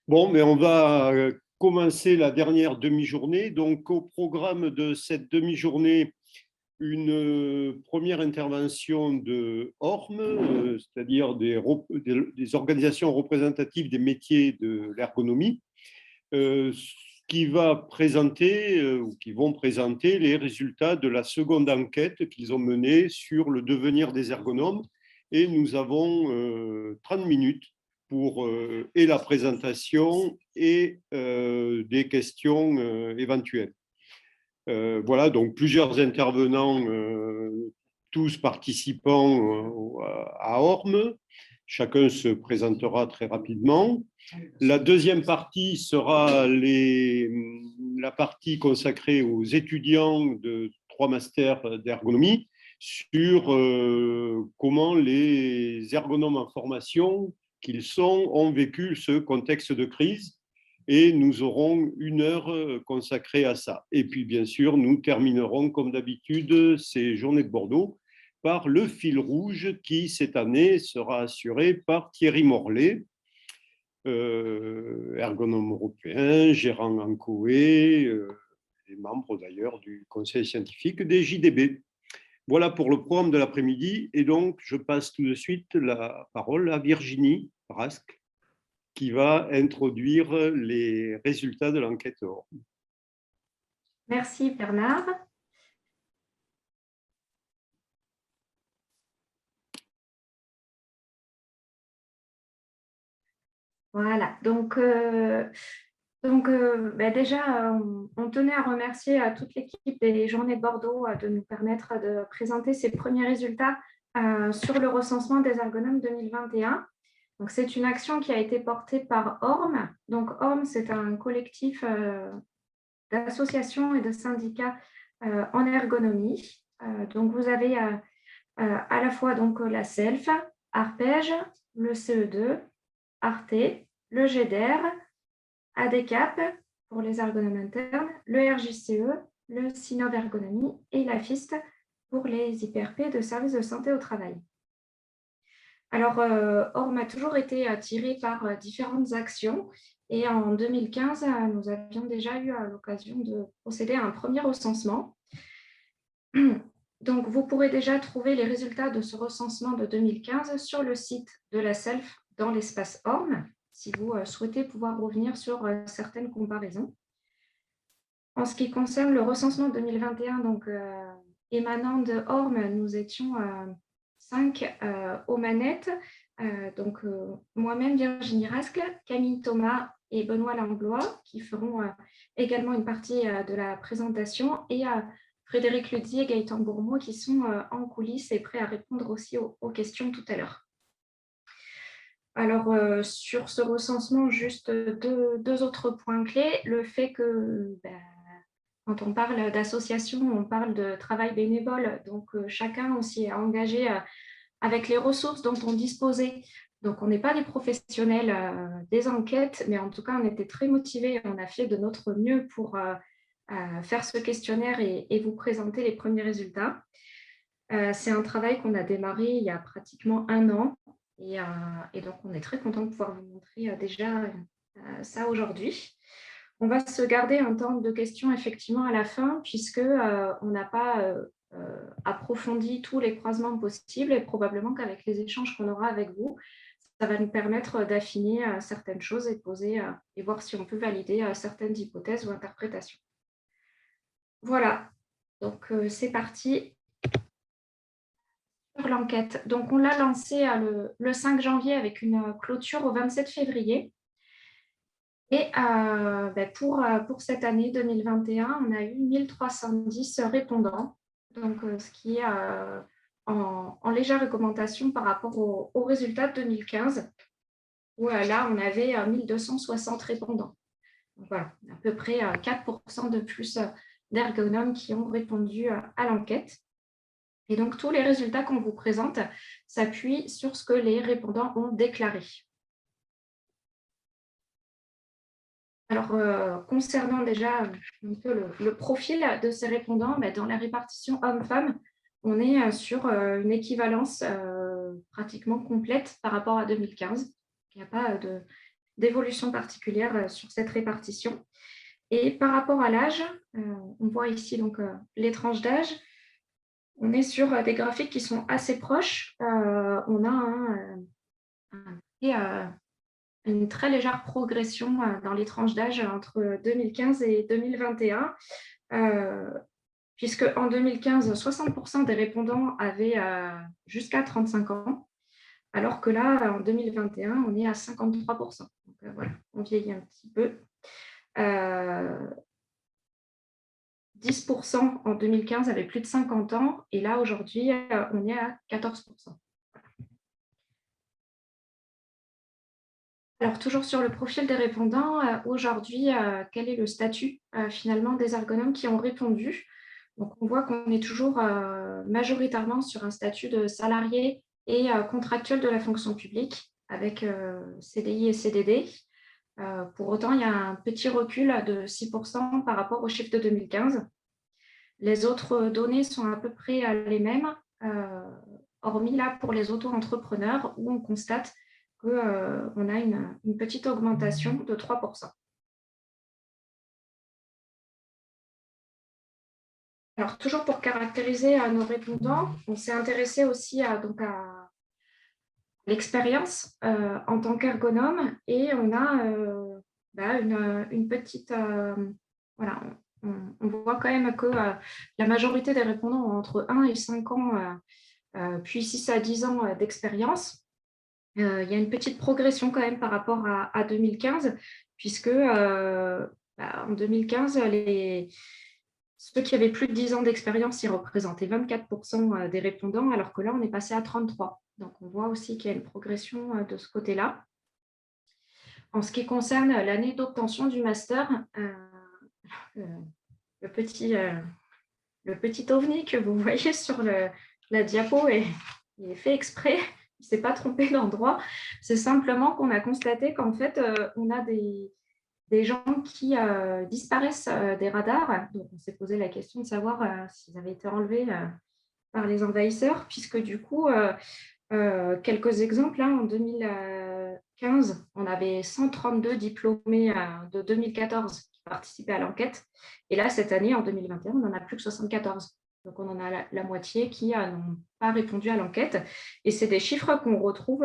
Bon, mais on va commencer la dernière demi-journée. Donc, au programme de cette demi-journée, une première intervention de ORM, c'est-à-dire des organisations représentatives des métiers de l'ergonomie, qui va présenter ou qui vont présenter les résultats de la seconde enquête qu'ils ont menée sur le devenir des ergonomes. Et nous avons 30 minutes pour et la présentation et des questions éventuelles. Voilà, donc plusieurs intervenants, tous participants à ORM. Chacun se présentera très rapidement. La deuxième partie sera la partie consacrée aux étudiants de 3 masters d'ergonomie sur comment les ergonomes en formation qu'ils sont ont vécu ce contexte de crise. Et nous aurons 1 heure consacrée à ça. Et puis, bien sûr, nous terminerons, comme d'habitude, ces journées de Bordeaux par le fil rouge qui, cette année, sera assuré par Thierry Morlet, ergonome européen, gérant en COE, et membre d'ailleurs du conseil scientifique des JDB. Voilà pour le programme de l'après-midi. Et donc, je passe tout de suite la parole à Virginie Rasque, qui va introduire les résultats de l'enquête ORM. Merci Bernard. Voilà, donc déjà, on tenait à remercier toute l'équipe des Journées de Bordeaux de nous permettre de présenter ces premiers résultats sur le recensement des ergonomes 2021. Donc, c'est une action qui a été portée par ORM. Donc, ORM, c'est un collectif d'associations et de syndicats en ergonomie. Donc, vous avez à la fois donc, la SELF, Arpège, le CE2, Arte, le GEDER, ADCAP pour les ergonomes internes, le RJCE, le SINOV Ergonomie et la FIST pour les IPRP de services de santé au travail. Alors, ORM a toujours été tiré par différentes actions et en 2015, nous avions déjà eu l'occasion de procéder à un premier recensement. Donc, vous pourrez déjà trouver les résultats de ce recensement de 2015 sur le site de la SELF dans l'espace ORM, si vous souhaitez pouvoir revenir sur certaines comparaisons. En ce qui concerne le recensement 2021, donc émanant de ORM, nous étions 5 aux manettes. Donc moi-même, Virginie Rascle, Camille Thomas et Benoît Langlois, qui feront également une partie de la présentation, et Frédéric Ludy et Gaëtan Bourmeau, qui sont en coulisses et prêts à répondre aussi aux questions tout à l'heure. Alors, sur ce recensement, juste deux autres points clés. Le fait que, quand on parle d'association, on parle de travail bénévole. Donc, chacun aussi est engagé avec les ressources dont on disposait. Donc, on n'est pas des professionnels des enquêtes, mais en tout cas, on était très motivés. On a fait de notre mieux pour faire ce questionnaire et vous présenter les premiers résultats. C'est un travail qu'on a démarré il y a pratiquement 1 an. Et donc, on est très content de pouvoir vous montrer déjà ça aujourd'hui. On va se garder un temps de questions effectivement à la fin, puisqu'on n'a pas approfondi tous les croisements possibles, et probablement qu'avec les échanges qu'on aura avec vous, ça va nous permettre d'affiner certaines choses et poser et voir si on peut valider certaines hypothèses ou interprétations. Voilà, donc c'est parti sur l'enquête. Donc, on l'a lancée le 5 janvier avec une clôture au 27 février. Et pour cette année 2021, on a eu 1310 répondants, donc ce qui est en légère augmentation par rapport aux résultats de 2015, où là, on avait 1260 répondants. Donc voilà, à peu près 4% de plus d'ergonomes qui ont répondu à l'enquête. Et donc, tous les résultats qu'on vous présente s'appuient sur ce que les répondants ont déclaré. Alors, concernant déjà un peu le profil de ces répondants, dans la répartition hommes-femmes, on est sur une équivalence pratiquement complète par rapport à 2015. Il n'y a pas d'évolution particulière sur cette répartition. Et par rapport à l'âge, on voit ici donc, les tranches d'âge. On est sur des graphiques qui sont assez proches. On a une très légère progression dans les tranches d'âge entre 2015 et 2021, puisque en 2015, 60% des répondants avaient jusqu'à 35 ans, alors que là, en 2021, on est à 53%. Donc voilà, on vieillit un petit peu. 10% en 2015 avaient plus de 50 ans, et là, aujourd'hui, on est à 14%. Alors, toujours sur le profil des répondants, aujourd'hui, quel est le statut finalement des ergonomes qui ont répondu? Donc, on voit qu'on est toujours majoritairement sur un statut de salarié et contractuel de la fonction publique avec CDI et CDD. Pour autant, il y a un petit recul de 6% par rapport au chiffre de 2015. Les autres données sont à peu près les mêmes, hormis là pour les auto-entrepreneurs où on constate qu'on a une petite augmentation de 3%. Alors, toujours pour caractériser nos répondants, on s'est intéressé aussi donc à l'expérience en tant qu'ergonome, et on a une petite… voilà, on voit quand même que la majorité des répondants ont entre 1 et 5 ans, puis 6 à 10 ans d'expérience. Il y a une petite progression quand même par rapport à 2015, puisque en 2015, ceux qui avaient plus de 10 ans d'expérience, ils représentaient 24% des répondants, alors que là, on est passé à 33%. Donc, on voit aussi qu'il y a une progression de ce côté-là. En ce qui concerne l'année d'obtention du master, le petit ovni que vous voyez sur la diapo est fait exprès. Il ne s'est pas trompé d'endroit. C'est simplement qu'on a constaté qu'en fait, on a des gens qui disparaissent des radars. Donc, on s'est posé la question de savoir s'ils avaient été enlevés par les envahisseurs, puisque du coup, quelques exemples, en 2015, on avait 132 diplômés de 2014 qui participaient à l'enquête. Et là, cette année, en 2021, on n'en a plus que 74. Donc, on en a la moitié qui n'ont pas répondu à l'enquête. Et c'est des chiffres qu'on retrouve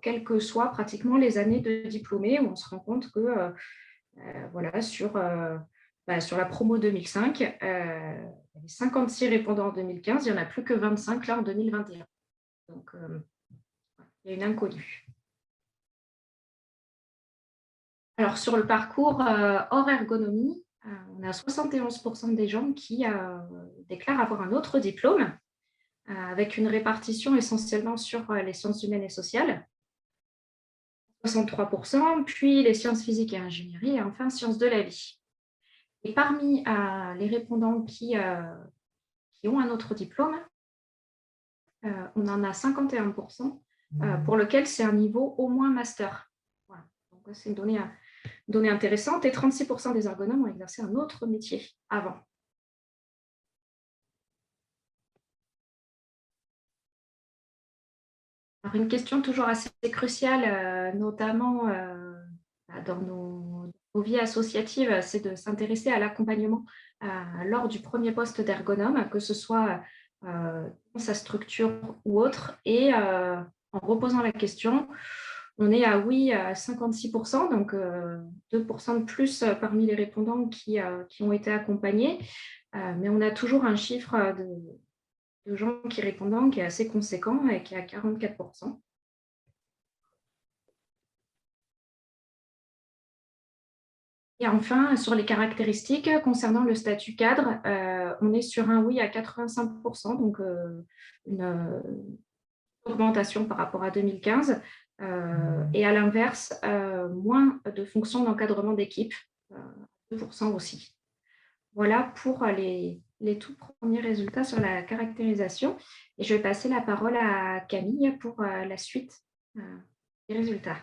quelles que soient pratiquement les années de diplômés, où on se rend compte que voilà, sur la promo 2005, il y avait 56 répondants en 2015, il n'y en a plus que 25 là en 2021. Donc, il y a une inconnue. Alors, sur le parcours hors ergonomie, on a 71% des gens qui déclarent avoir un autre diplôme, avec une répartition essentiellement sur les sciences humaines et sociales, 63%, puis les sciences physiques et ingénierie, et enfin sciences de la vie. Et parmi les répondants qui ont un autre diplôme, on en a 51% pour lequel c'est un niveau au moins master. Voilà. Donc, c'est une donnée intéressante, et 36% des ergonomes ont exercé un autre métier avant. Alors, une question toujours assez cruciale, notamment dans nos vies associatives, c'est de s'intéresser à l'accompagnement lors du premier poste d'ergonome, que ce soit dans sa structure ou autre. Et en reposant la question, on est à oui à 56%, donc 2% de plus parmi les répondants qui ont été accompagnés. Mais on a toujours un chiffre de gens qui répondent qui est assez conséquent et qui est à 44%. Et enfin, sur les caractéristiques concernant le statut cadre, on est sur un oui à 85%, donc une augmentation par rapport à 2015. Et à l'inverse, moins de fonctions d'encadrement d'équipe, 2% aussi. Voilà pour les tout premiers résultats sur la caractérisation. Et je vais passer la parole à Camille pour la suite des résultats.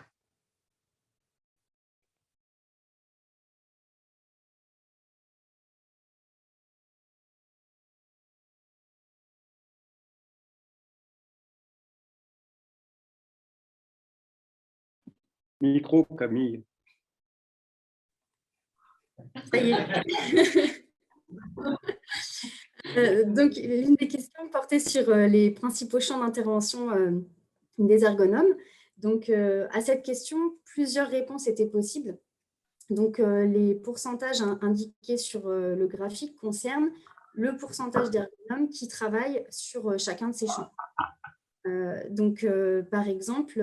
Micro, Camille. Ça y est. Donc, l'une des questions portait sur les principaux champs d'intervention des ergonomes. Donc, à cette question, plusieurs réponses étaient possibles. Donc, les pourcentages indiqués sur le graphique concernent le pourcentage d'ergonomes qui travaillent sur chacun de ces champs. Donc, par exemple,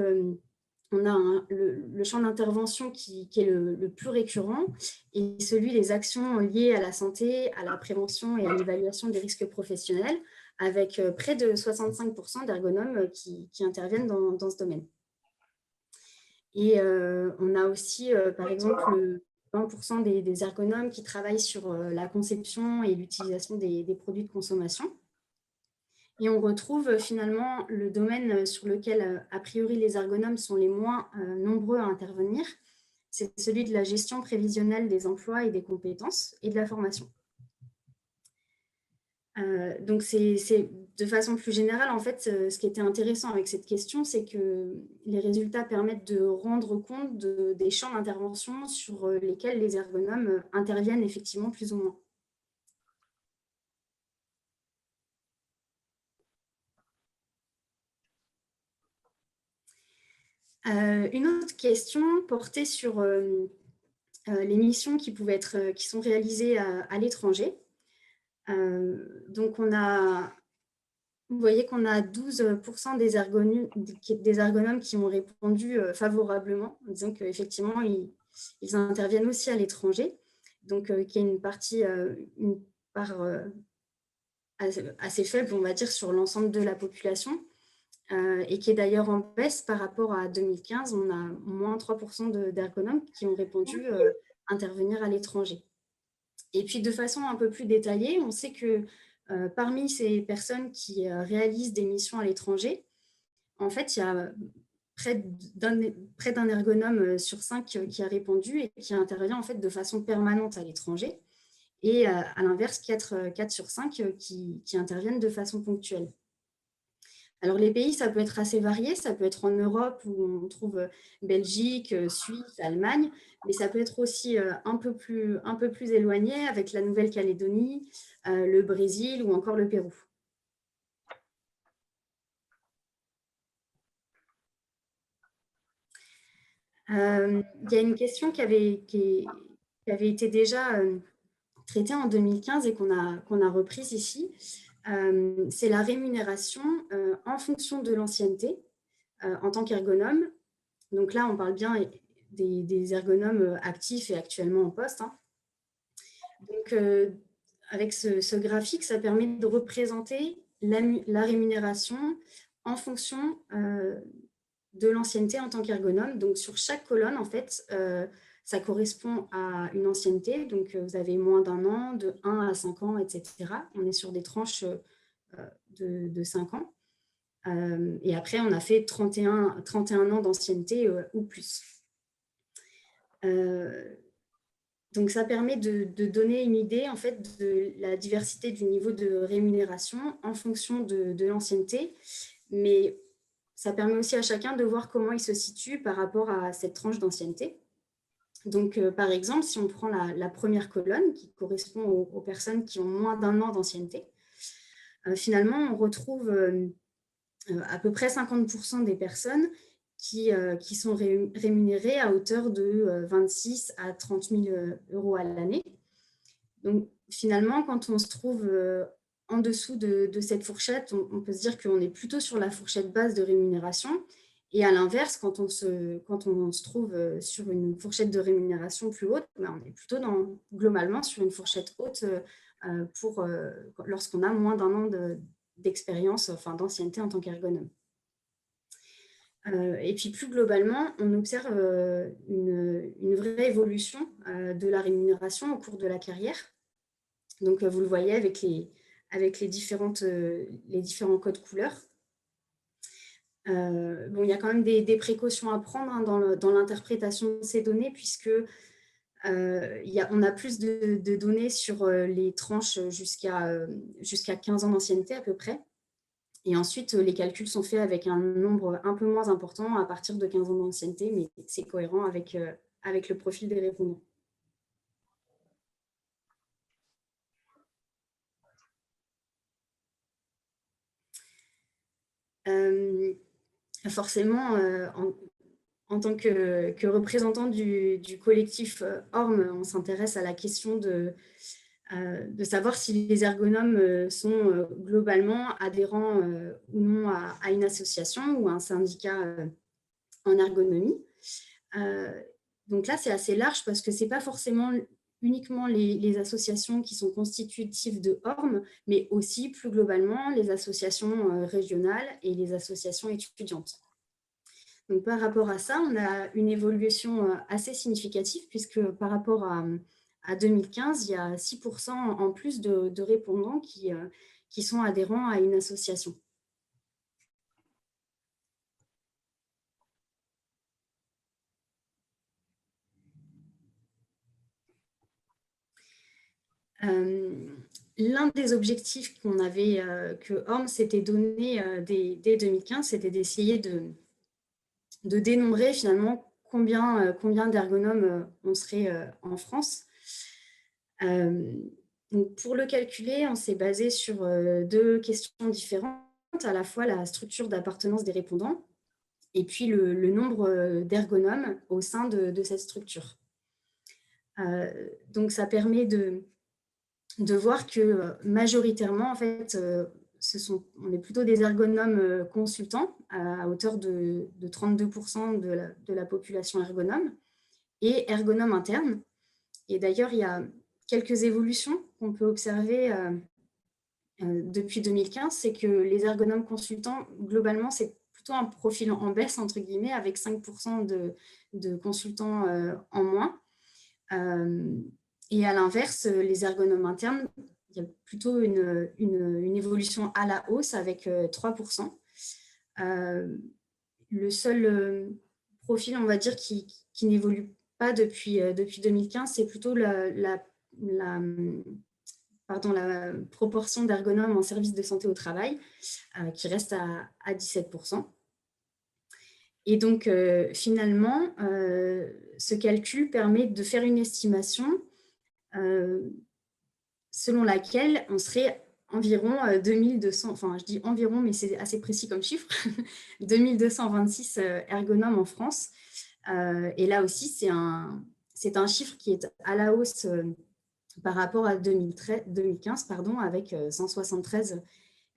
on a le champ d'intervention qui est le plus récurrent et celui des actions liées à la santé, à la prévention et à l'évaluation des risques professionnels, avec près de 65% d'ergonomes qui interviennent dans ce domaine. Et on a aussi, par exemple, 20% des ergonomes qui travaillent sur la conception et l'utilisation des produits de consommation. Et on retrouve finalement le domaine sur lequel, a priori, les ergonomes sont les moins nombreux à intervenir. C'est celui de la gestion prévisionnelle des emplois et des compétences et de la formation. Donc, de façon plus générale, en fait, ce qui était intéressant avec cette question, c'est que les résultats permettent de rendre compte des champs d'intervention sur lesquels les ergonomes interviennent effectivement plus ou moins. Une autre question portait sur les missions qui sont réalisées à l'étranger. Donc, vous voyez qu'on a 12% des ergonomes qui ont répondu favorablement, en disant qu'effectivement, ils interviennent aussi à l'étranger. Donc, qui est une part assez faible, on va dire, sur l'ensemble de la population. Et qui est d'ailleurs en baisse par rapport à 2015. On a moins 3% d'ergonomes qui ont répondu intervenir à l'étranger. Et puis, de façon un peu plus détaillée, on sait que parmi ces personnes qui réalisent des missions à l'étranger, en fait, il y a près d'un ergonome sur 5 qui a répondu et qui intervient en fait de façon permanente à l'étranger. Et à l'inverse, 4 sur 5 qui interviennent de façon ponctuelle. Alors, les pays, ça peut être assez varié. Ça peut être en Europe où on trouve Belgique, Suisse, Allemagne, mais ça peut être aussi un peu plus éloigné avec la Nouvelle-Calédonie, le Brésil ou encore le Pérou. Il y a une question qui avait été déjà traitée en 2015 et qu'on a reprise ici. C'est la rémunération en fonction de l'ancienneté en tant qu'ergonome. Donc là, on parle bien des ergonomes actifs et actuellement en poste. Hein. Donc, avec ce graphique, ça permet de représenter la rémunération en fonction de l'ancienneté en tant qu'ergonome. Donc, sur chaque colonne, en fait, ça correspond à une ancienneté. Donc, vous avez moins d'1 an, de 1 à 5 ans, etc. On est sur des tranches de 5 ans. Et après, on a fait 31 ans d'ancienneté ou plus. Donc, ça permet de donner une idée en fait, de la diversité du niveau de rémunération en fonction de l'ancienneté. Mais ça permet aussi à chacun de voir comment il se situe par rapport à cette tranche d'ancienneté. Donc, par exemple, si on prend la première colonne qui correspond aux personnes qui ont moins d'1 an d'ancienneté, finalement, on retrouve à peu près 50% des personnes qui sont rémunérées à hauteur de 26 à 30 000 euros à l'année. Donc, finalement, quand on se trouve en dessous de cette fourchette, on peut se dire qu'on est plutôt sur la fourchette basse de rémunération. Et à l'inverse, quand on se trouve sur une fourchette de rémunération plus haute, on est plutôt globalement sur une fourchette haute lorsqu'on a moins d'1 an d'expérience, enfin d'ancienneté en tant qu'ergonome. Et puis plus globalement, on observe une vraie évolution de la rémunération au cours de la carrière. Donc, vous le voyez avec les différents codes couleurs. Bon, il y a quand même des précautions à prendre hein, dans l'interprétation de ces données, puisque on a plus de données sur les tranches jusqu'à 15 ans d'ancienneté à peu près. Et ensuite, les calculs sont faits avec un nombre un peu moins important à partir de 15 ans d'ancienneté, mais c'est cohérent avec le profil des répondants. Forcément, en tant que représentant du collectif ORM, on s'intéresse à la question de savoir si les ergonomes sont globalement adhérents ou non à une association ou à un syndicat en ergonomie. Donc là, c'est assez large parce que ce n'est pas forcément uniquement les associations qui sont constitutives de ORM, mais aussi plus globalement les associations régionales et les associations étudiantes. Donc, par rapport à ça, on a une évolution assez significative puisque par rapport à 2015, il y a 6% en plus de répondants qui sont adhérents à une association. L'un des objectifs qu'on avait, que ORM s'était donné dès 2015, c'était d'essayer de dénombrer finalement combien d'ergonomes on serait en France. Donc pour le calculer, on s'est basé sur deux questions différentes, à la fois la structure d'appartenance des répondants et puis le nombre d'ergonomes au sein de cette structure. Donc ça permet de voir que majoritairement, en fait, on est plutôt des ergonomes consultants à hauteur de 32% de la population ergonome et ergonomes internes. Et d'ailleurs, il y a quelques évolutions qu'on peut observer depuis 2015, c'est que les ergonomes consultants, globalement, c'est plutôt un profil en baisse, entre guillemets, avec 5% de consultants en moins. Et à l'inverse, les ergonomes internes, il y a plutôt une évolution à la hausse avec 3%. Le seul profil, on va dire, qui n'évolue pas depuis 2015, c'est plutôt la proportion d'ergonomes en service de santé au travail, qui reste à 17%. Et donc, finalement, ce calcul permet de faire une estimation selon laquelle on serait environ 2200, enfin je dis environ, mais c'est assez précis comme chiffre, 2226 ergonomes en France. Et là aussi, c'est un chiffre qui est à la hausse par rapport à 2015, avec 173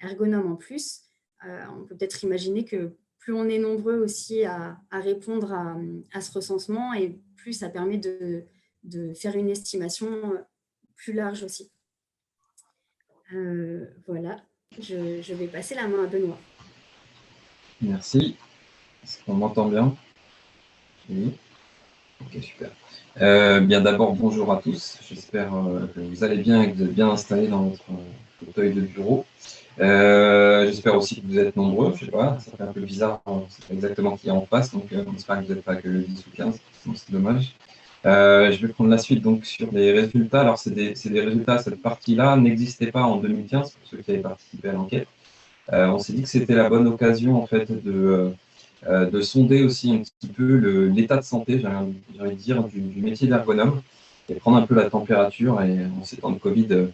ergonomes en plus. On peut peut-être imaginer que plus on est nombreux aussi à répondre à ce recensement, et plus ça permet de faire une estimation plus large aussi. Voilà, je vais passer la main à Benoît. Merci. Est-ce qu'on m'entend bien? Oui. Ok, super. Bien d'abord, bonjour à tous. J'espère que vous allez bien et que vous êtes bien installés dans votre fauteuil de bureau. J'espère aussi que vous êtes nombreux. Je sais pas, ça fait un peu bizarre, on ne sait pas exactement qui est en face, donc on espère que vous n'êtes pas que 10 ou 15, sinon c'est dommage. Je vais prendre la suite donc sur les résultats. Alors, c'est des résultats, cette partie-là n'existait pas en 2015 pour ceux qui avaient participé à l'enquête. On s'est dit que c'était la bonne occasion en fait de sonder aussi un petit peu l'état de santé, j'ai envie de dire, du métier d'ergonome et prendre un peu la température. Et en ces temps de Covid,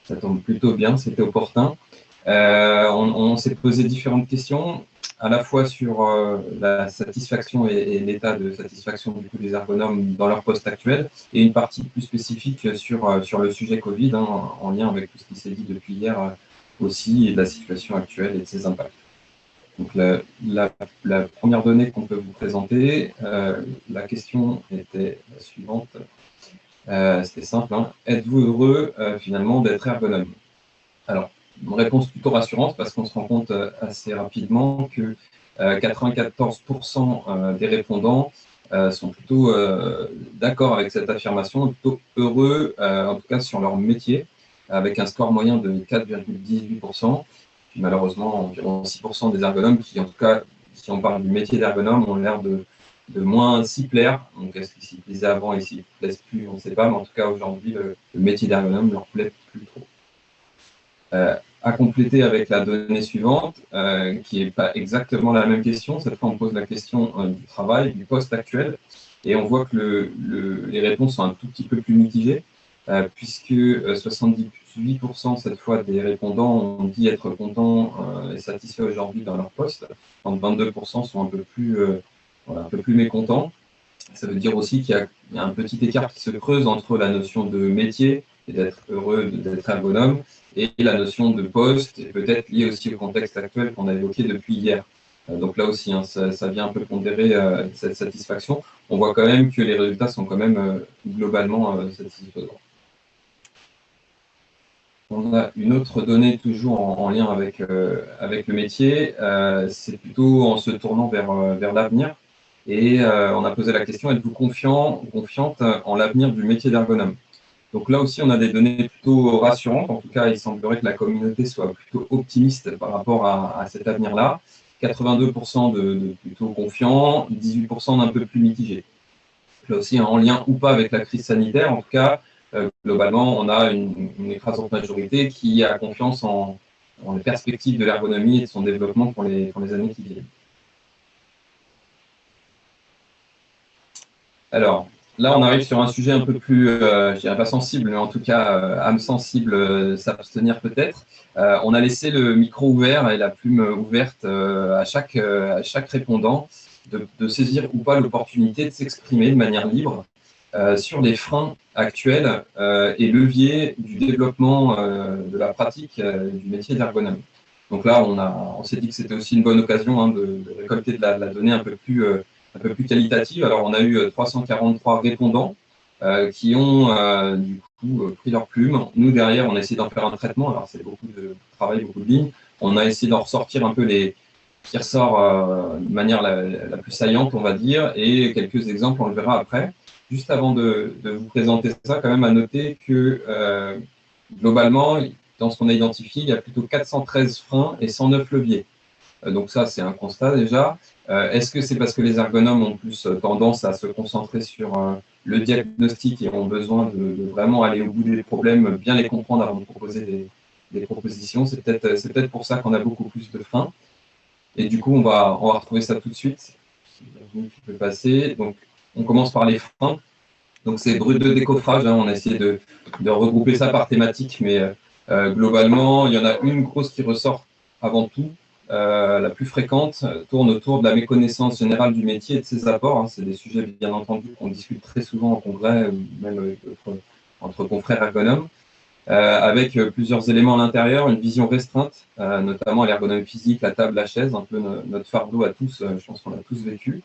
ça tombe plutôt bien, c'était opportun. On s'est posé différentes questions, à la fois sur la satisfaction et l'état de satisfaction du coup des ergonomes dans leur poste actuel, et une partie plus spécifique sur le sujet Covid, en lien avec tout ce qui s'est dit depuis hier aussi, et de la situation actuelle et de ses impacts. Donc la première donnée qu'on peut vous présenter, la question était la suivante. C'était simple, hein. Êtes-vous heureux finalement d'être ergonome? Alors, une réponse plutôt rassurante parce qu'on se rend compte assez rapidement que 94% des répondants sont plutôt d'accord avec cette affirmation, plutôt heureux, en tout cas sur leur métier, avec un score moyen de 4,18%. Puis malheureusement, environ 6% des ergonomes qui, en tout cas, si on parle du métier d'ergonome, ont l'air de moins s'y plaire. Donc, est-ce qu'ils s'y plaisaient avant et s'y plaisent plus, on ne sait pas, mais en tout cas, aujourd'hui, le métier d'ergonome ne leur plaît plus trop. à compléter avec la donnée suivante, qui n'est pas exactement la même question. Cette fois, on pose la question du travail, du poste actuel, et on voit que les réponses sont un tout petit peu plus mitigées, puisque 78% cette fois des répondants ont dit être contents et satisfaits aujourd'hui dans leur poste, quand 22% sont un peu plus mécontents. Ça veut dire aussi qu'il y a un petit écart qui se creuse entre la notion de métier et d'être heureux, d'être ergonome, et la notion de poste, et peut-être lié aussi au contexte actuel qu'on a évoqué depuis hier. Donc là aussi, hein, ça vient un peu pondérer cette satisfaction. On voit quand même que les résultats sont quand même globalement satisfaisants. On a une autre donnée toujours en lien avec le métier, c'est plutôt en se tournant vers l'avenir. Et on a posé la question, êtes-vous confiant ou confiante en l'avenir du métier d'ergonome? Donc là aussi, on a des données plutôt rassurantes. En tout cas, il semblerait que la communauté soit plutôt optimiste par rapport à cet avenir-là. 82% de plutôt confiants, 18% d'un peu plus mitigés. Là aussi, en lien ou pas avec la crise sanitaire, en tout cas, globalement, on a une écrasante majorité qui a confiance en les perspectives de l'ergonomie et de son développement pour les années qui viennent. Alors, là, on arrive sur un sujet un peu plus, je dirais pas sensible, mais en tout cas, âme sensible, s'abstenir peut-être. On a laissé le micro ouvert et la plume ouverte à chaque répondant de saisir ou pas l'opportunité de s'exprimer de manière libre sur les freins actuels et leviers du développement de la pratique du métier d'ergonome. Donc là, on s'est dit que c'était aussi une bonne occasion hein, de récolter de la donnée un peu plus qualitative. Alors, on a eu 343 répondants qui ont du coup pris leur plume. Nous, derrière, on a essayé d'en faire un traitement. Alors, c'est beaucoup de travail, beaucoup de lignes. On a essayé d'en ressortir un peu les qui ressort de manière la plus saillante, on va dire, et quelques exemples, on le verra après. Juste avant de vous présenter ça, quand même à noter que globalement, dans ce qu'on a identifié, il y a plutôt 413 freins et 109 leviers. Donc ça, c'est un constat déjà. Est-ce que c'est parce que les ergonomes ont plus tendance à se concentrer sur le diagnostic et ont besoin de vraiment aller au bout des problèmes, bien les comprendre avant de proposer des propositions? C'est peut-être pour ça qu'on a beaucoup plus de freins. Et du coup, on va retrouver ça tout de suite. Tu peux passer. Donc, on commence par les freins. Donc, c'est brut de décoffrage. Hein. On a essayé de regrouper ça par thématique, mais globalement, il y en a une grosse qui ressort avant tout. La plus fréquente tourne autour de la méconnaissance générale du métier et de ses apports. Hein. C'est des sujets, bien entendu, qu'on discute très souvent en congrès, même entre confrères ergonomes. Avec plusieurs éléments à l'intérieur, une vision restreinte, notamment l'ergonomie physique, la table, la chaise, un peu notre fardeau à tous, je pense qu'on l'a tous vécu.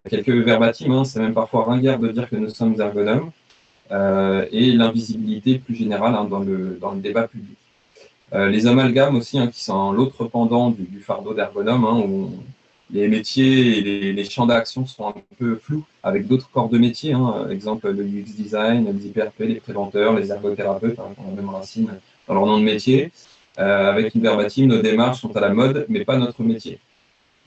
Quelques verbatims, hein, c'est même parfois ringard de dire que nous sommes ergonomes, et l'invisibilité plus générale hein, dans le débat public. Les amalgames aussi, hein, qui sont l'autre pendant du fardeau d'ergonome, hein, où les métiers et les champs d'action sont un peu flous avec d'autres corps de métier. Hein. Exemple, le UX design, les IPRP, les préventeurs, les ergothérapeutes, hein, qui ont la même racine dans leur nom de métier. Avec une verbatim, nos démarches sont à la mode, mais pas notre métier.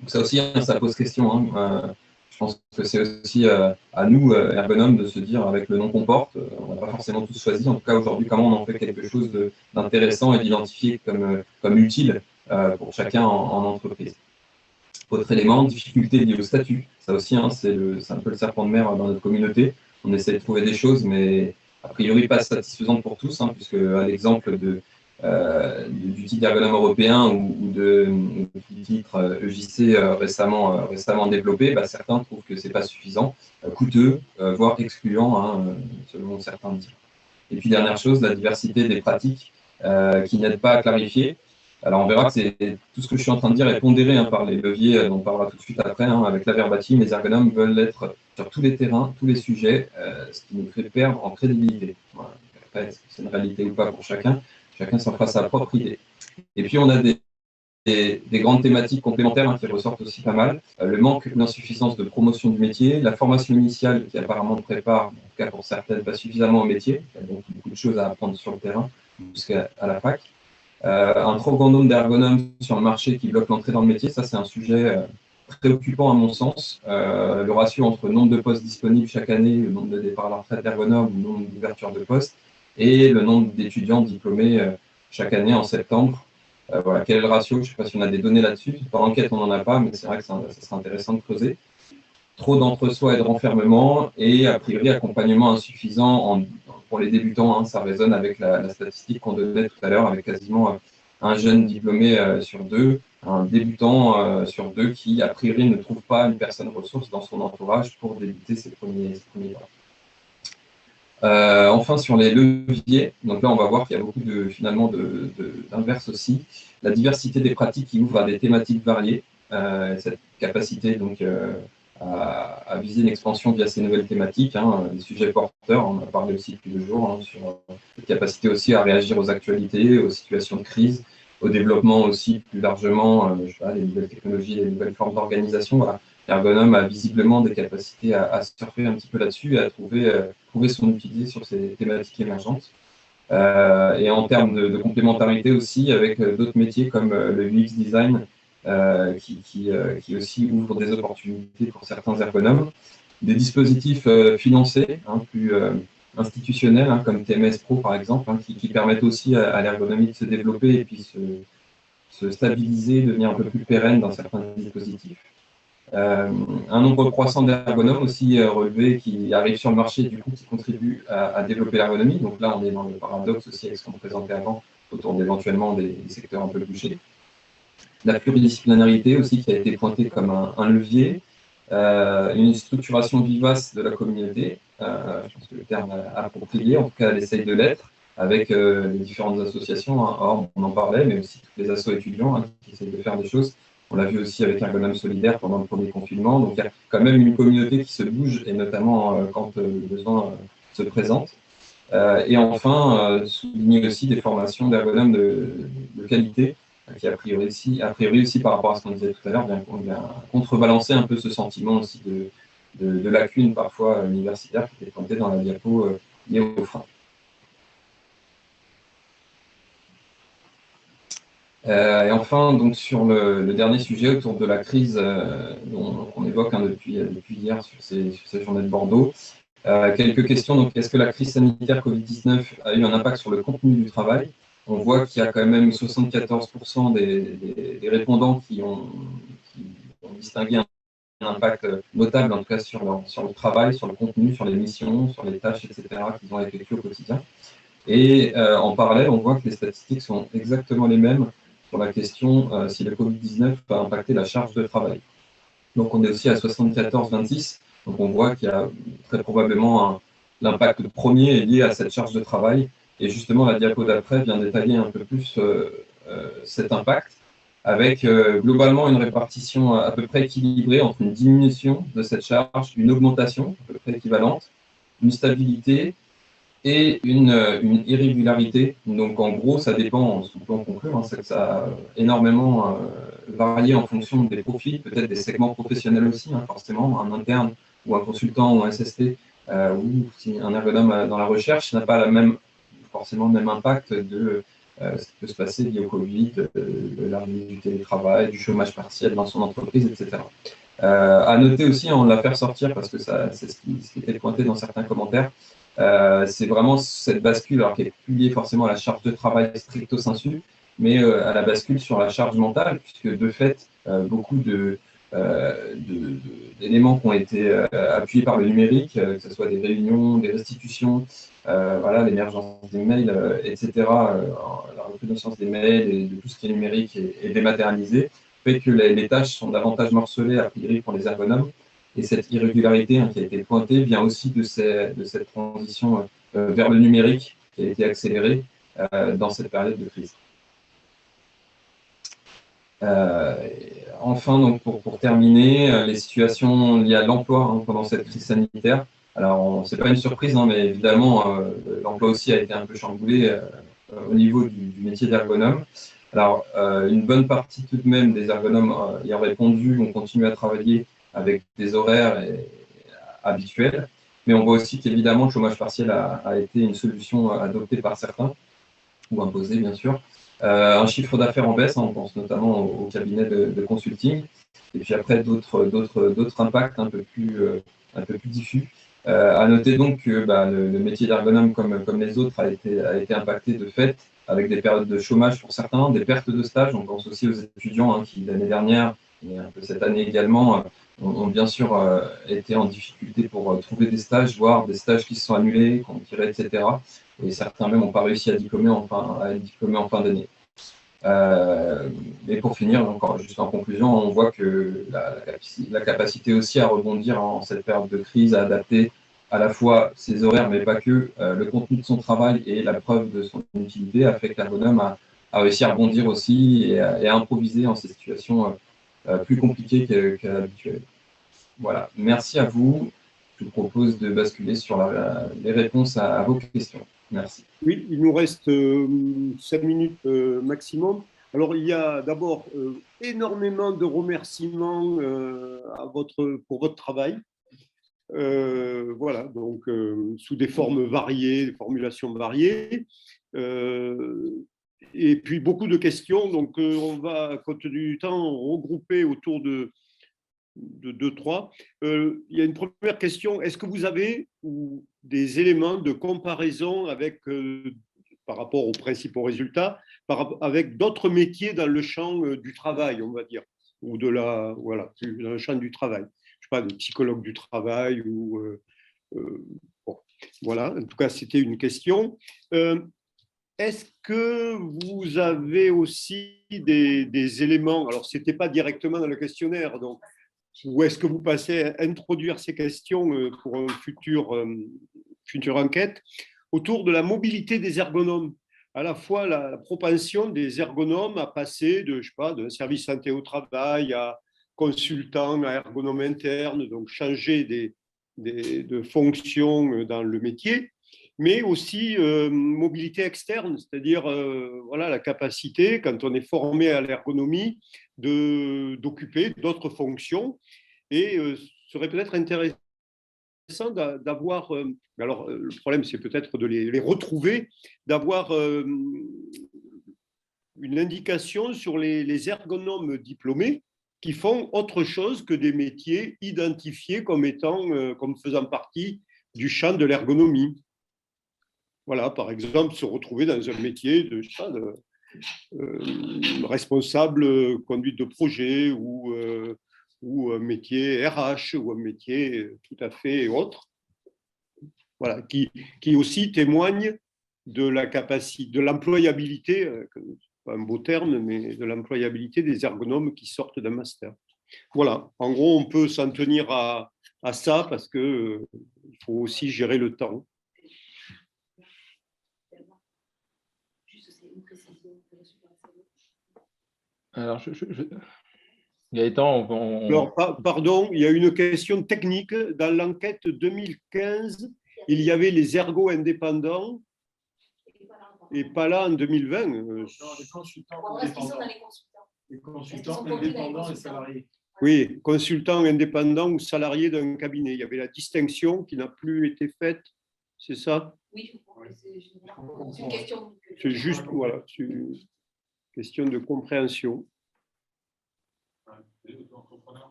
Donc ça aussi, hein, ça pose question. Hein. Je pense que c'est aussi à nous, ergonomes, de se dire avec le nom qu'on porte, on n'a pas forcément tous choisi. En tout cas, aujourd'hui, comment on en fait quelque chose d'intéressant et d'identifié comme utile pour chacun en entreprise. Autre élément, difficulté liée au statut. Ça aussi, hein, c'est un peu le serpent de mer dans notre communauté. On essaie de trouver des choses, mais a priori pas satisfaisantes pour tous, hein, puisque à l'exemple du titre d'ergonome européen ou du titre EJC récemment développé, bah, certains trouvent que ce n'est pas suffisant, coûteux, voire excluant, hein, selon certains dires. Et puis dernière chose, la diversité des pratiques qui n'aide pas à clarifier. Alors, on verra que tout ce que je suis en train de dire est pondéré hein, par les leviers dont on parlera tout de suite après. Hein, avec la verbatim, les ergonomes veulent être sur tous les terrains, tous les sujets, ce qui nous fait perdre en crédibilité. Voilà. Après, est-ce que c'est une réalité ou pas pour chacun? Chacun s'en fera sa propre idée. Et puis, on a des grandes thématiques complémentaires hein, qui ressortent aussi pas mal. Le manque d'insuffisance de promotion du métier, la formation initiale qui apparemment prépare, en tout cas pour certaines, pas suffisamment au métier. Il y a donc beaucoup de choses à apprendre sur le terrain jusqu'à la fac. Un trop grand nombre d'ergonomes sur le marché qui bloquent l'entrée dans le métier, ça c'est un sujet préoccupant à mon sens. Le ratio entre le nombre de postes disponibles chaque année, le nombre de départs à la retraite d'ergonomes, le nombre d'ouvertures de postes, et le nombre d'étudiants diplômés chaque année en septembre. Voilà, quel est le ratio? Je ne sais pas si on a des données là-dessus. Par enquête, on n'en a pas, mais c'est vrai que ça serait intéressant de creuser. Trop d'entre-soi et de renfermement et a priori accompagnement insuffisant pour les débutants. Hein, ça résonne avec la statistique qu'on donnait tout à l'heure avec quasiment un jeune diplômé sur deux, un débutant sur deux qui a priori ne trouve pas une personne ressource dans son entourage pour débuter ses premiers pas. Enfin, sur les leviers, donc là on va voir qu'il y a beaucoup d'inverses aussi. La diversité des pratiques qui ouvre à des thématiques variées, cette capacité donc à viser une expansion via ces nouvelles thématiques, hein, des sujets porteurs, on en a parlé aussi depuis 2 jours, hein, sur la capacité aussi à réagir aux actualités, aux situations de crise, au développement aussi plus largement, je sais pas, les nouvelles technologies, les nouvelles formes d'organisation. Voilà. L'ergonome a visiblement des capacités à surfer un petit peu là-dessus et à trouver son utilité sur ces thématiques émergentes. Et en termes de complémentarité aussi avec d'autres métiers comme le UX design, qui aussi ouvre des opportunités pour certains ergonomes. Des dispositifs financés, hein, plus institutionnels, hein, comme TMS Pro par exemple, hein, qui permettent aussi à l'ergonomie de se développer et puis se stabiliser, devenir un peu plus pérenne dans certains dispositifs. Un nombre croissant d'ergonomes aussi relevés qui arrivent sur le marché, du coup, qui contribuent à développer l'ergonomie. Donc là, on est dans le paradoxe aussi avec ce qu'on présentait avant, autour d'éventuellement des secteurs un peu touchés. La pluridisciplinarité aussi qui a été pointée comme un levier, une structuration vivace de la communauté, je pense que le terme approprié, en tout cas elle essaye de l'être, avec les différentes associations, hein. Or, on en parlait, mais aussi toutes les assos étudiants, hein, qui essayent de faire des choses. On l'a vu aussi avec Ergonome Solidaire pendant le premier confinement, donc il y a quand même une communauté qui se bouge, et notamment quand le besoin se présente. Et enfin, souligner aussi des formations d'ergonomes de qualité, qui a priori aussi par rapport à ce qu'on disait tout à l'heure, vient contrebalancer un peu ce sentiment aussi de lacune parfois universitaire qui était pointé dans la diapo liée au frein. Et enfin, donc sur le dernier sujet autour de la crise qu'on évoque depuis hier sur ces journées de Bordeaux, quelques questions. Donc, est-ce que la crise sanitaire Covid-19 a eu un impact sur le contenu du travail? On voit qu'il y a quand même 74% des répondants qui ont distingué un impact notable, en tout cas sur le travail, sur le contenu, sur les missions, sur les tâches, etc., qu'ils ont effectuées au quotidien. Et en parallèle, on voit que les statistiques sont exactement les mêmes sur la question si le Covid-19 a impacté la charge de travail. Donc, on est aussi à 74-26. Donc, on voit qu'il y a très probablement l'impact premier est lié à cette charge de travail. Et justement, la diapo d'après vient détailler un peu plus cet impact, avec globalement une répartition à peu près équilibrée entre une diminution de cette charge, une augmentation à peu près équivalente, une stabilité et une irrégularité. Donc, en gros, ça dépend, sous le plan conclu, hein, c'est que ça a énormément varié en fonction des profils, peut-être des segments professionnels aussi, hein, forcément, un interne ou un consultant ou un SST ou si un ergonome dans la recherche n'a pas forcément le même impact de ce qui peut se passer lié au Covid, de l'arrivée du télétravail, du chômage partiel dans son entreprise, etc. À noter aussi, on l'a fait ressortir parce que c'est ce qui était pointé dans certains commentaires, c'est vraiment cette bascule, alors qui est plus liée forcément à la charge de travail stricto sensu, mais à la bascule sur la charge mentale, puisque de fait, beaucoup d'éléments qui ont été appuyés par le numérique, que ce soit des réunions, des restitutions, voilà, l'émergence des mails, etc., la reconnaissance des mails et de tout ce qui est numérique et dématérialisé, fait que les tâches sont davantage morcelées a priori pour les ergonomes. Et cette irrégularité qui a été pointée vient aussi de cette transition vers le numérique qui a été accélérée dans cette période de crise. Enfin, donc pour terminer, les situations liées à l'emploi pendant cette crise sanitaire. Alors, ce n'est pas une surprise, mais évidemment, l'emploi aussi a été un peu chamboulé au niveau du métier d'ergonome. Alors, une bonne partie tout de même des ergonomes y ont répondu, ont continué à travailler avec des horaires habituels, mais on voit aussi qu'évidemment le chômage partiel a été une solution adoptée par certains, ou imposée bien sûr. Un chiffre d'affaires en baisse, on pense notamment au cabinet de consulting, et puis après d'autres impacts un peu plus diffus. À noter donc que le métier d'ergonome, comme les autres, a été impacté de fait avec des périodes de chômage pour certains, des pertes de stage. On pense aussi aux étudiants qui, l'année dernière, et un peu cette année également, ont bien sûr été en difficulté pour trouver des stages, voire des stages qui se sont annulés, qu'on tirait, etc. Et certains même n'ont pas réussi à diplômer en fin d'année. Et pour finir, encore juste en conclusion, on voit que la capacité aussi à rebondir en cette période de crise, à adapter à la fois ses horaires, mais pas que, le contenu de son travail et la preuve de son utilité a fait que l'ergonome a réussi à rebondir aussi et à improviser en ces situations plus compliquées qu'à l'habituel. Voilà, merci à vous. Je vous propose de basculer sur les réponses à vos questions. Merci. Oui, il nous reste 5 minutes maximum. Alors, il y a d'abord énormément de remerciements pour votre travail. Voilà, donc sous des formes variées, des formulations variées. Et puis beaucoup de questions. Donc, on va, compte tenu du temps, regrouper autour de 2-3. Il y a une première question. Est-ce que vous avez des éléments de comparaison avec, par rapport aux principaux résultats, avec d'autres métiers dans le champ du travail, on va dire, ou dans le champ du travail? Je ne sais pas, de psychologue du travail ou bon, voilà. En tout cas, c'était une question. Est-ce que vous avez aussi des éléments, alors ce n'était pas directement dans le questionnaire, donc, ou est-ce que vous passez à introduire ces questions pour une future enquête autour de la mobilité des ergonomes, à la fois la propension des ergonomes à passer d'un service santé au travail à consultant, à ergonome interne, donc changer de fonction dans le métier, mais aussi mobilité externe, c'est-à-dire voilà, la capacité, quand on est formé à l'ergonomie, d'occuper d'autres fonctions. Et serait peut-être intéressant d'avoir, alors le problème c'est peut-être de les retrouver, d'avoir une indication sur les ergonomes diplômés qui font autre chose que des métiers identifiés comme comme faisant partie du champ de l'ergonomie. Voilà, par exemple, se retrouver dans un métier de responsable conduite de projet ou un métier RH ou un métier tout à fait autre. Voilà, qui aussi témoigne de la capacité, de l'employabilité, pas un beau terme, mais de l'employabilité des ergonomes qui sortent d'un master. Voilà, en gros, on peut s'en tenir à ça parce qu'il faut aussi gérer le temps. Alors, Gaëtan, Alors, pardon, il y a une question technique. Dans l'enquête 2015, il y avait les ergos indépendants et pas là en 2020. Non, les consultants indépendants. Les consultants indépendants et salariés. Oui, consultants indépendants ou salariés d'un cabinet. Il y avait la distinction qui n'a plus été faite, c'est ça? Oui, je comprends. C'est une question. C'est juste, voilà, c'est une question de compréhension.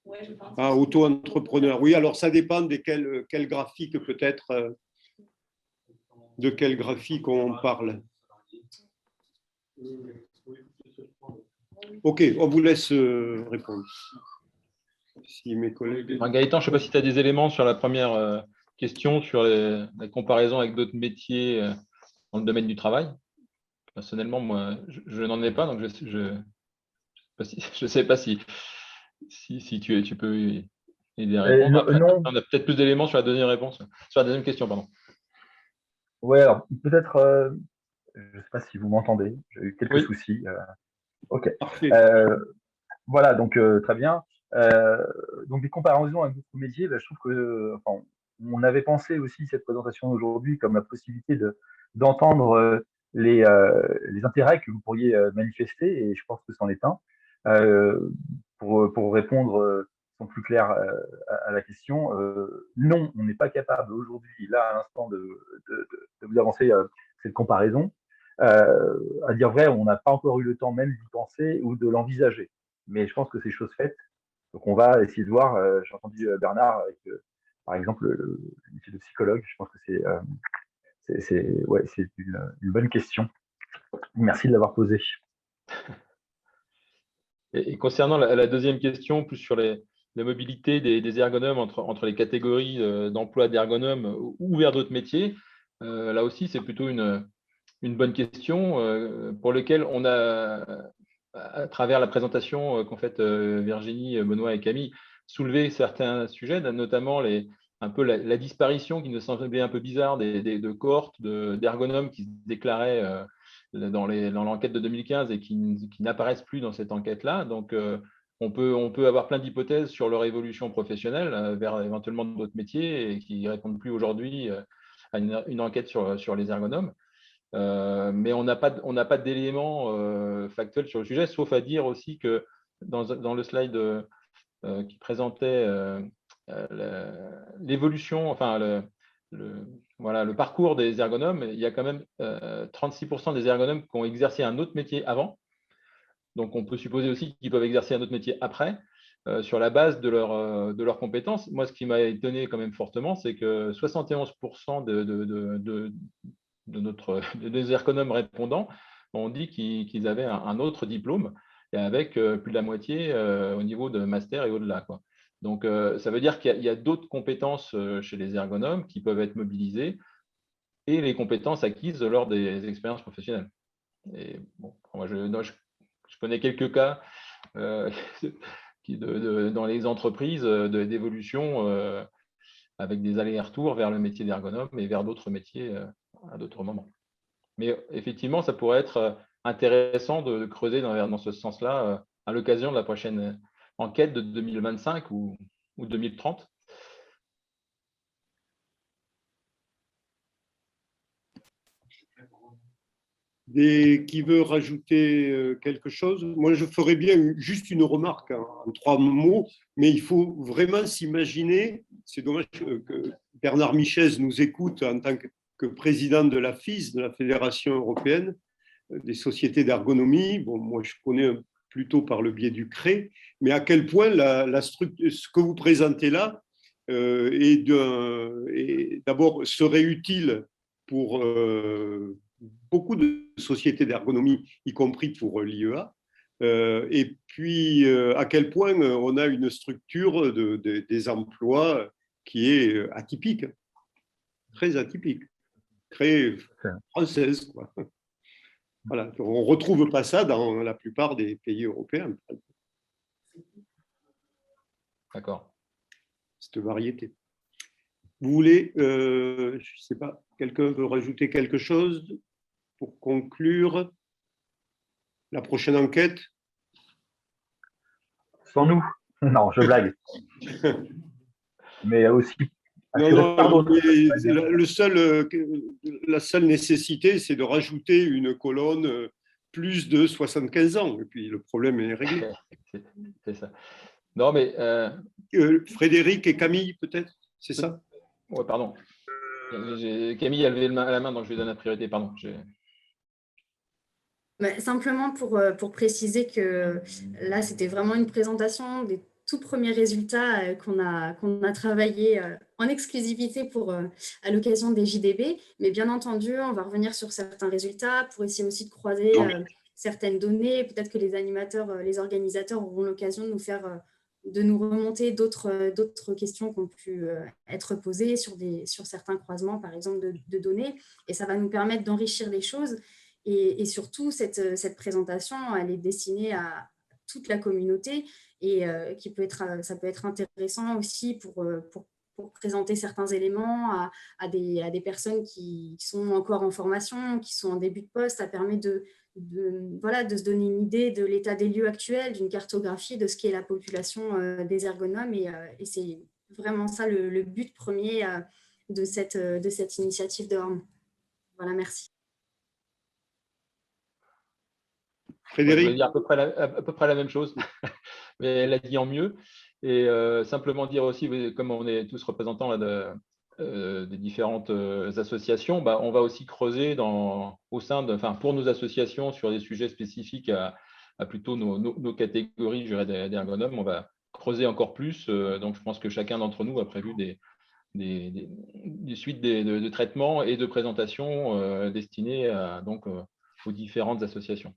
Ouais, je pense. Ah, auto-entrepreneur. Oui, alors ça dépend de quel graphique peut-être, de quel graphique on parle. Ok, on vous laisse répondre. Si mes collègues... Gaëtan, je ne sais pas si tu as des éléments sur la première question, sur la comparaison avec d'autres métiers dans le domaine du travail. Personnellement, moi, je n'en ai pas, donc je ne sais pas si tu peux aider à répondre. Après, non. on a peut-être plus d'éléments sur la deuxième réponse, sur la deuxième question, pardon. Oui, alors peut-être, je ne sais pas si vous m'entendez, j'ai eu quelques soucis. Ok. Voilà, donc très bien. Donc des comparaisons avec d'autres métiers, je trouve que, on avait pensé aussi cette présentation aujourd'hui comme la possibilité d'entendre les intérêts que vous pourriez manifester, et je pense que c'en est un. Pour répondre sans plus clair à la question, non, on n'est pas capable aujourd'hui, là à l'instant, de vous avancer cette comparaison. À dire vrai, on n'a pas encore eu le temps même d'y penser ou de l'envisager. Mais je pense que c'est chose faite. Donc on va essayer de voir. J'ai entendu Bernard avec, par exemple, le métier de psychologue. Je pense que c'est une bonne question. Merci de l'avoir posé. Et concernant la deuxième question, plus sur la mobilité des ergonomes entre les catégories d'emploi d'ergonomes ou vers d'autres métiers, là aussi, c'est plutôt une bonne question pour laquelle on a, à travers la présentation qu'ont faite Virginie, Benoît et Camille, soulevé certains sujets, notamment un peu la disparition qui nous semblait un peu bizarre de cohortes d'ergonomes qui se déclaraient dans l'enquête de 2015 et qui n'apparaissent plus dans cette enquête-là. Donc, on peut avoir plein d'hypothèses sur leur évolution professionnelle vers éventuellement d'autres métiers et qui ne répondent plus aujourd'hui à une enquête sur les ergonomes. Mais on n'a pas d'éléments factuels sur le sujet, sauf à dire aussi que dans le slide qui présentait l'évolution, enfin le parcours des ergonomes, il y a quand même 36% des ergonomes qui ont exercé un autre métier avant. Donc, on peut supposer aussi qu'ils peuvent exercer un autre métier après, sur la base de leurs compétences. Moi, ce qui m'a étonné quand même fortement, c'est que 71% des ergonomes répondants ont dit qu'ils avaient un autre diplôme, et avec plus de la moitié au niveau de master et au-delà, quoi. Donc, ça veut dire qu'il y a d'autres compétences chez les ergonomes qui peuvent être mobilisées et les compétences acquises lors des expériences professionnelles. Et bon, moi, je connais quelques cas dans les entreprises d'évolution avec des allers-retours vers le métier d'ergonome et vers d'autres métiers à d'autres moments. Mais effectivement, ça pourrait être intéressant de creuser dans ce sens-là à l'occasion de la prochaine enquête de 2025 ou 2030. Qui veut rajouter quelque chose? Moi, je ferais bien juste une remarque en 3 mots, mais il faut vraiment s'imaginer, c'est dommage que Bernard Michès nous écoute en tant que président de la FIS, de la Fédération européenne des sociétés d'ergonomie. Bon, moi, je connais plutôt par le biais du CRE, mais à quel point la structure, ce que vous présentez là d'abord serait utile pour beaucoup de sociétés d'ergonomie, y compris pour l'IEA, et puis à quel point on a une structure des emplois qui est atypique, très atypique, très française, quoi. Voilà, on ne retrouve pas ça dans la plupart des pays européens. D'accord. Cette variété. Vous voulez, je ne sais pas, quelqu'un veut rajouter quelque chose pour conclure la prochaine enquête? Sans nous? Non, je blague. Mais aussi. Non, la seule nécessité, c'est de rajouter une colonne plus de 75 ans. Et puis le problème est réglé. C'est ça. Non, mais. Frédéric et Camille, peut-être? C'est ça? Oui, pardon. Camille a levé la main, donc je lui donne la priorité. Pardon. Simplement pour préciser que là, c'était vraiment une présentation des tout premiers résultats qu'on a travaillé en exclusivité à l'occasion des JDB. Mais bien entendu, on va revenir sur certains résultats pour essayer aussi de croiser certaines données. Peut-être que les animateurs, les organisateurs auront l'occasion de nous remonter d'autres questions qui ont pu être posées sur certains croisements, par exemple, de données. Et ça va nous permettre d'enrichir les choses. Et surtout, cette présentation, elle est destinée à toute la communauté et ça peut être intéressant aussi pour présenter certains éléments à des personnes qui sont encore en formation, qui sont en début de poste. Ça permet de se donner une idée de l'état des lieux actuels, d'une cartographie de ce qu'est la population des ergonomes. Et c'est vraiment ça le but premier de cette initiative de Orme. Voilà, merci. Frédéric. Je vais dire à peu près la même chose, mais elle l'a dit en mieux. Et simplement dire aussi, comme on est tous représentants là, des différentes associations, on va aussi creuser pour nos associations sur des sujets spécifiques à plutôt nos catégories d'ergonomes. On va creuser encore plus. Donc, je pense que chacun d'entre nous a prévu des suites de traitements et de présentations destinées à aux différentes associations.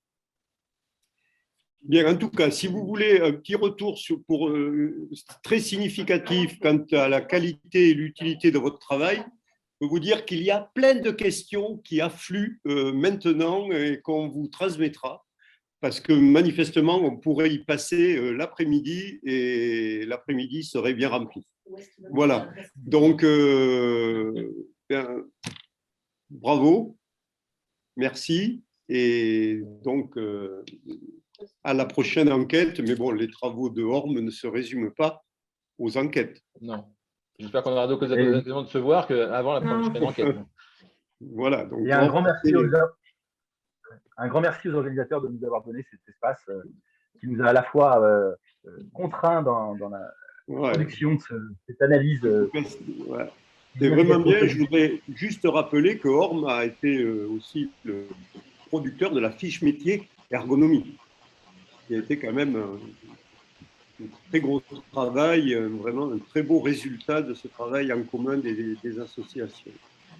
Bien, en tout cas, si vous voulez un petit retour très significatif quant à la qualité et l'utilité de votre travail, je peux vous dire qu'il y a plein de questions qui affluent maintenant et qu'on vous transmettra, parce que manifestement, on pourrait y passer l'après-midi et l'après-midi serait bien rempli. Voilà. Donc, bravo, merci. Et donc, à la prochaine enquête, mais bon, les travaux de Orme ne se résument pas aux enquêtes. Non. J'espère qu'on aura l'occasion de se voir qu'avant la prochaine enquête. Voilà. Donc, et un grand merci aux organisateurs de nous avoir donné cet espace qui nous a à la fois contraints dans la production de cette analyse. Ouais. C'est vraiment bien. Je voudrais juste rappeler que Orme a été aussi le producteur de la fiche métier ergonomie, qui a été quand même un très gros travail, vraiment un très beau résultat de ce travail en commun des associations.